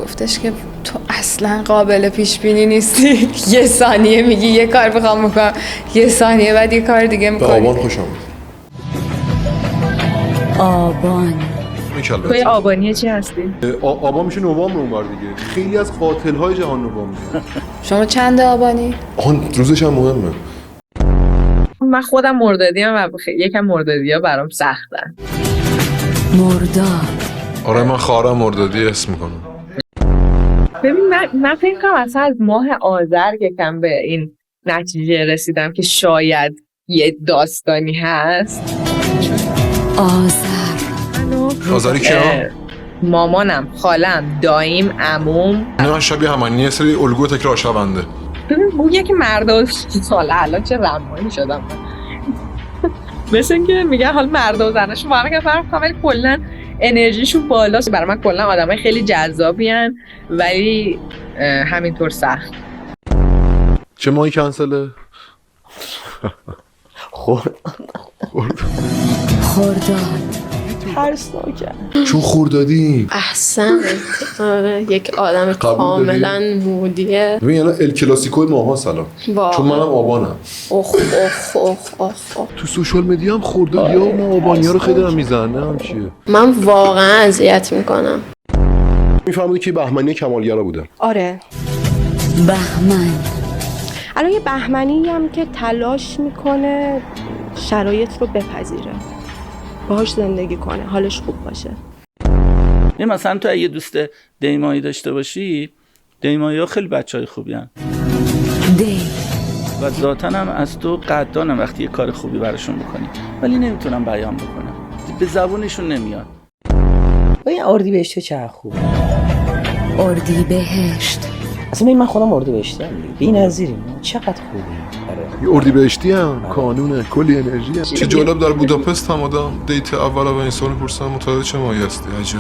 گفتش که تو اصلا قابل پیش بینی نیستی. یه ثانیه میگی یه کار بخوام میکنم، یه ثانیه بعد یه کار دیگه به میکنی. آبان خوش آمد. آبان. توی آبانی چی هستی؟ آبان میشه نوامبر اونور دیگه. خیلی از قاتل‌های جهان نوامبر. شما چند آبانی؟ آن روزش هم مهمه. من خودم مردادیم و یکم مردادی‌ها برام سختن. مرداد. آره من خواهرم مردادی اسم میکنم. ببین من فکر کنم اصلا از ماه آذر یکم به این نتیجه رسیدم که شاید یه داستانی هست. آذر. آذری کیا؟ مامانم، خالم، داییم، عموم. نه شبیه همانی یه سری الگو تکرار شونده. ببین بویه که مردا ساله الان چه رمانی شدم. مثل اینکه میگن حال مردا و زناشون با هم که فرق کنن ولی کلا انرژیشون بالاست. برای من کلا آدمای خیلی جذابین ولی همینطور سخت. چه ماهی کنسله؟ خرداد. چون خوردادیم. احسن. آره یک آدم کاملا مودیه. ببین الان ال کلاسیکوی ماها سلام. واقعا. چون منم آبانم. اخ اخ اخ اخ اخ. تو سوشال مدیا هم خوردادیا و ما آبانیا رو خیلی دارن میزنن. هم چیه؟ من واقعا اذیت میکنم. میفهمونی که بهمنی کمالگرا بودن. آره. بهمن. الان یه بهمنی هم که تلاش میکنه شرایط رو بپذیره، باهاش زندگی کنه، حالش خوب باشه. این مثلا تو اگه دوست دیمایی داشته باشی، دیمایی ها خیلی بچه های خوبی هن. دی. و ذاتن هم از تو قدردانم وقتی یه کار خوبی براشون بکنی، ولی نمیتونم بیان بکنم، به زبونشون نمیاد. این اردیبهشت چه خوبه. اردیبهشت. اصلا من خودم اردیبهشتی ام دیگه. بی‌نظیریم. چقدر خوبه. آره. یه اردیبهشتی هم کانونه، کلی انرژی هم. چه جالب در بوداپست هم آدم دیت اول و این سال پرسن متولد چه ماهی هستی؟ عجب.